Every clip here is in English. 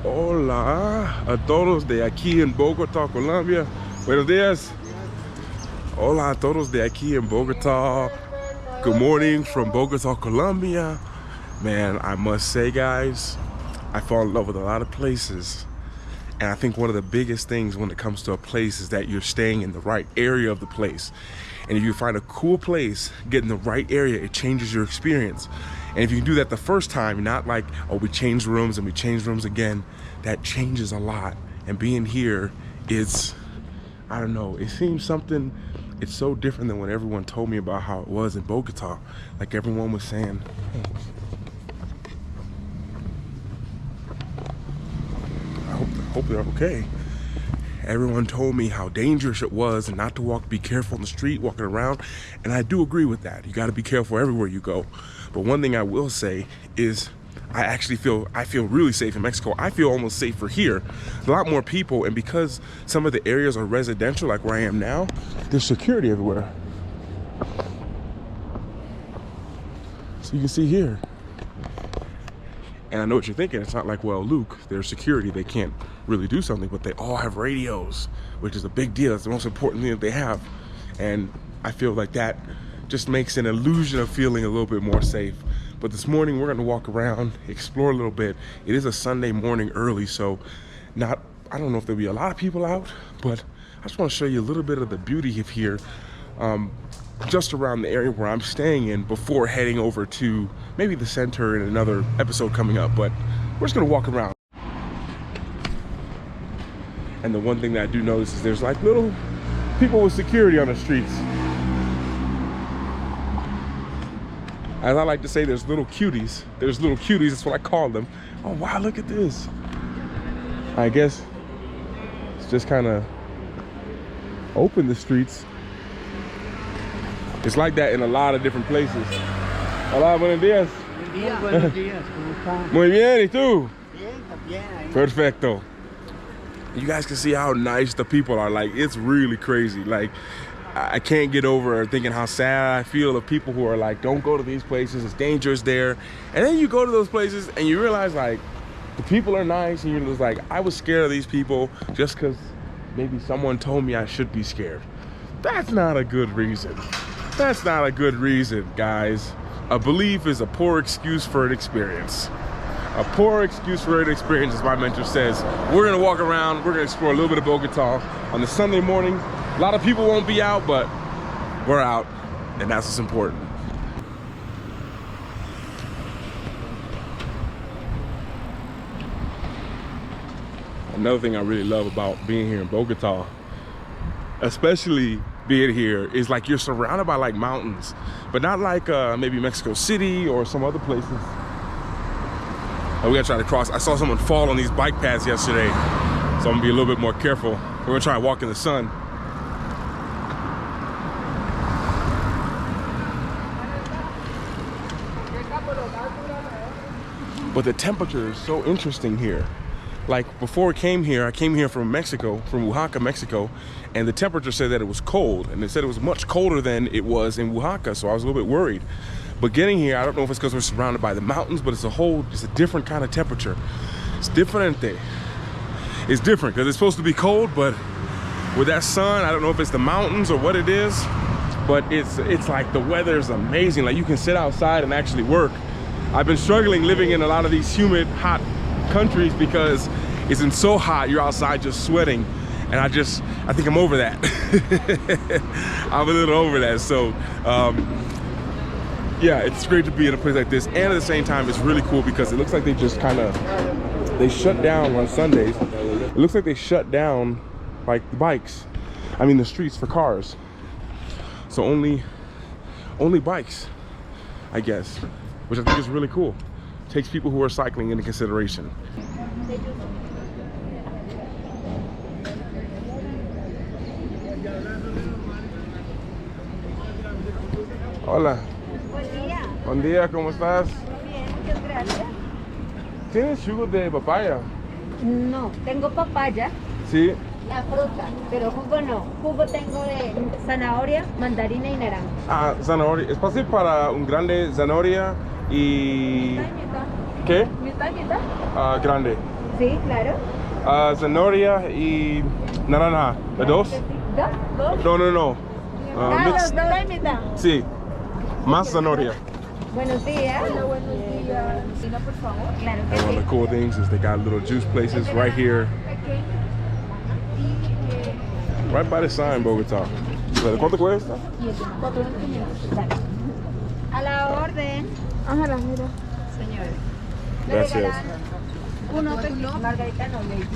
Hola a todos de aquí en Bogotá, Colombia. Buenos días. Hola a todos de aquí en Bogotá. Good morning from Bogotá, Colombia. Man, I must say, guys, I fall in love with a lot of places. And I think one of the biggest things when it comes to a place is that you're staying in the right area of the place. And if you find a cool place, get in the right area, it changes your experience. And if you can do that the first time, not like, oh, we changed rooms and we changed rooms again, that changes a lot. And being here is, I don't know, it seems something, it's so different than when everyone told me about how it was in Bogota. Like everyone was saying, hey, I hope they're okay. Everyone told me how dangerous it was and not to walk, be careful on the street, walking around. And I do agree with that. You gotta be careful everywhere you go. But one thing I will say is I feel really safe in Mexico. I feel almost safer here. A lot more people, and because some of the areas are residential, like where I am now, there's security everywhere. So you can see here. And I know what you're thinking. It's not like, well, Luke, there's security. They can't really do something, but they all have radios, which is a big deal. It's the most important thing that they have. And I feel like that just makes an illusion of feeling a little bit more safe. But this morning, we're gonna walk around, explore a little bit. It is a Sunday morning early, so I don't know if there'll be a lot of people out, but I just wanna show you a little bit of the beauty of here. Just around the area where I'm staying in before heading over to maybe the center in another episode coming up, but we're just gonna walk around. And the one thing that I do notice is there's like little people with security on the streets. As I like to say, there's little cuties. There's little cuties, that's what I call them. Oh wow, look at this. I guess it's just kind of open the streets. It's like that in a lot of different places. Hola, buenos días. Buenos días, ¿cómo está? Muy bien, ¿y tú? Bien, también. Perfecto. You guys can see how nice the people are. Like, it's really crazy. Like, I can't get over thinking how sad I feel of people who are like, don't go to these places, it's dangerous there. And then you go to those places and you realize like, the people are nice and you're just like, I was scared of these people just because maybe someone told me I should be scared. That's not a good reason. That's not a good reason, guys. A belief is a poor excuse for an experience. A poor excuse for an experience, as my mentor says. We're gonna walk around, we're gonna explore a little bit of Bogota on the Sunday morning. A lot of people won't be out, but we're out, and that's what's important. Another thing I really love about being here in Bogota, especially being here, is like you're surrounded by like mountains, but not like maybe Mexico City or some other places. We gotta try to cross. I saw someone fall on these bike paths yesterday, so I'm gonna be a little bit more careful. We're gonna try to walk in the sun. But the temperature is so interesting here. Like before I came here from Mexico, from Oaxaca, Mexico, and the temperature said that it was cold, and they said it was much colder than it was in Oaxaca, so I was a little bit worried. But getting here, I don't know if it's because we're surrounded by the mountains, but it's a different kind of temperature. It's diferente. It's different because it's supposed to be cold, but with that sun, I don't know if it's the mountains or what it is, but it's like the weather is amazing. Like you can sit outside and actually work. I've been struggling living in a lot of these humid, hot countries because it's been so hot, you're outside just sweating. And I think I'm over that. I'm a little over that. So, yeah, it's great to be in a place like this. And at the same time, it's really cool because it looks like they just they shut down on Sundays. It looks like they shut down like the bikes. I mean, the streets for cars. So only bikes, I guess, which I think is really cool. Takes people who are cycling into consideration. Hola. Buen día. Buen día, ¿cómo estás? Bien, muchas gracias. ¿Tienes jugo de papaya? No, tengo papaya, Sí. la fruta, pero jugo no. Jugo tengo de zanahoria, mandarina y naranja. Ah, zanahoria. ¿Es fácil para un grande zanahoria y ¿Qué? ¿Mitad, mitad? Grande. Sí, claro. Zanahoria y naranja. ¿De dos? ¿Dos? No, no, no. Los dos y mitad. Sí. Más zanahoria. Buenos días. Hola, buenos días. Cocina, por favor. Claro que And one sí. of the cool things is they got little juice places right here, right by the sign, Bogotá. ¿Cuánto cuesta? A la orden. Ajá, la mira. Señores. ¿Me Gracias. regalan uno pequeño? Margarita no, lady.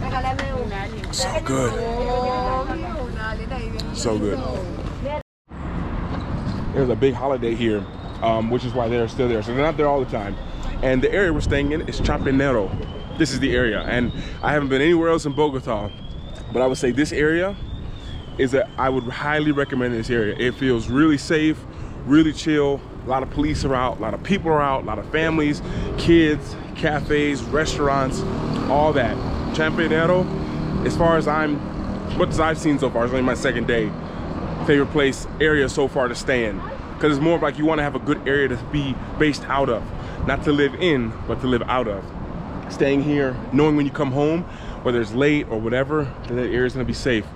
Regálame una. So good. So good. There's a big holiday here, which is why they're still there. So they're not there all the time. And the area we're staying in is Chapinero. This is the area. And I haven't been anywhere else in Bogota, but I would say this area I would highly recommend this area. It feels really safe, really chill. A lot of police are out, a lot of people are out, a lot of families, kids, cafes, restaurants, all that. Chapinero, as far as I've seen so far, it's only my second day. Favorite place area so far to stay in, because it's more of like you want to have a good area to be based out of, not to live in, but to live out of. Staying here, knowing when you come home, whether it's late or whatever, that area is going to be safe.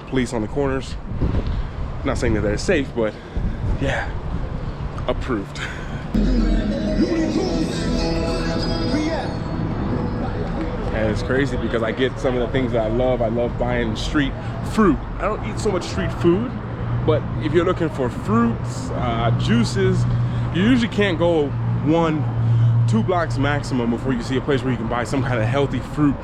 Police on the corners. Not saying that they're safe, but yeah, approved. And it's crazy because I get some of the things that I love. I love buying street fruit. I don't eat so much street food, but if you're looking for fruits, juices, you usually can't go 1-2 blocks maximum before you see a place where you can buy some kind of healthy fruit.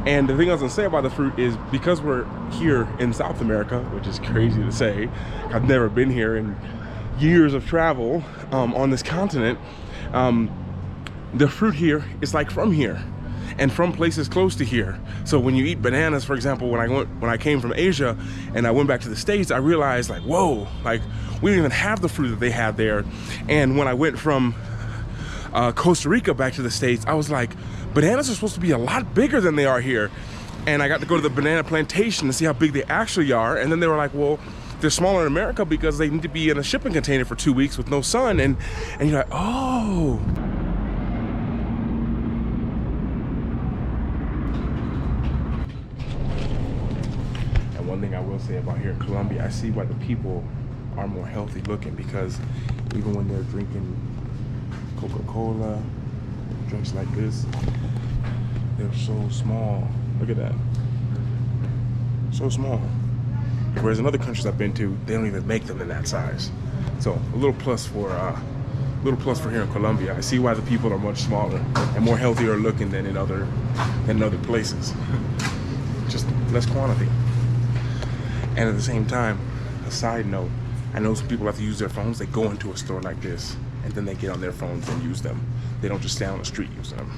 And the thing I was gonna say about the fruit is because we're here in South America, which is crazy to say, I've never been here in years of travel on this continent, the fruit here is like from here and from places close to here. So when you eat bananas, for example, when I came from Asia and I went back to the States, I realized like, whoa, like we didn't even have the fruit that they had there. And when I went from Costa Rica back to the States, I was like, bananas are supposed to be a lot bigger than they are here. And I got to go to the banana plantation to see how big they actually are. And then they were like, well, they're smaller in America because they need to be in a shipping container for 2 weeks with no sun. And you're like, oh. And one thing I will say about here in Colombia, I see why the people are more healthy looking, because even when they're drinking Coca-Cola, drinks like this, they're so small. Look at that. So small. Whereas in other countries I've been to, they don't even make them in that size. So a little plus for here in Colombia. I see why the people are much smaller and more healthier looking than in other places. Just less quantity. And at the same time, a side note, I know some people have to use their phones. They go into a store like this and then they get on their phones and use them. They don't just stand on the street using them.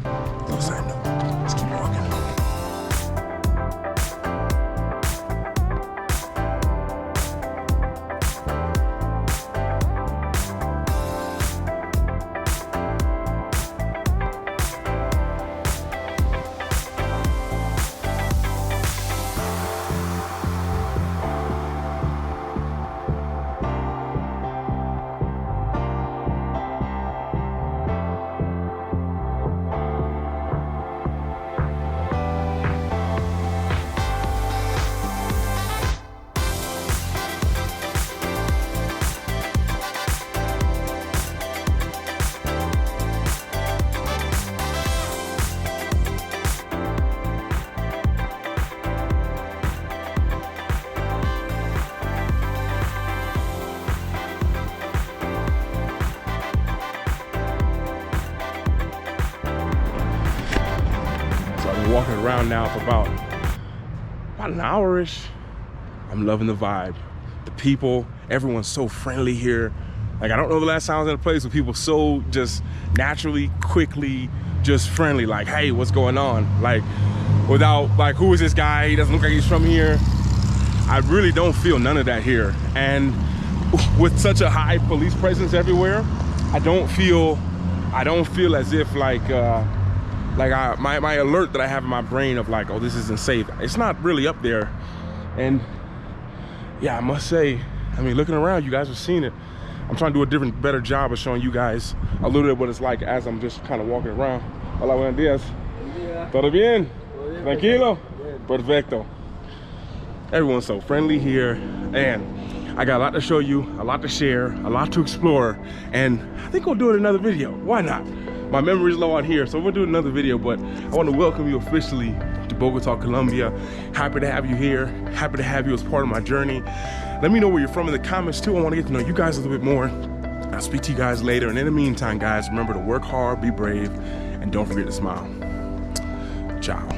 No side note. Let's keep walking. Walking around now for about an hour-ish. I'm loving the vibe. The people, everyone's so friendly here. Like, I don't know the last time I was in a place with people so just naturally, quickly, just friendly. Like, hey, what's going on? Like, without, like, who is this guy? He doesn't look like he's from here. I really don't feel none of that here. And with such a high police presence everywhere, I don't feel as if my alert that I have in my brain of like, oh, this isn't safe, it's not really up there. And yeah, I must say, I mean, looking around, you guys have seen it. I'm trying to do a different, better job of showing you guys a little bit of what it's like as I'm just kind of walking around. Hola, buenos días. ¿Todo bien? Tranquilo? Perfecto. Everyone's so friendly here, and I got a lot to show you, a lot to share, a lot to explore, and I think we'll do it in another video. Why not? My memory's low on here, so we'll do another video, but I want to welcome you officially to Bogota, Colombia. Happy to have you here. Happy to have you as part of my journey. Let me know where you're from in the comments too. I want to get to know you guys a little bit more. I'll speak to you guys later, and in the meantime, guys, remember to work hard, be brave, and don't forget to smile. Ciao.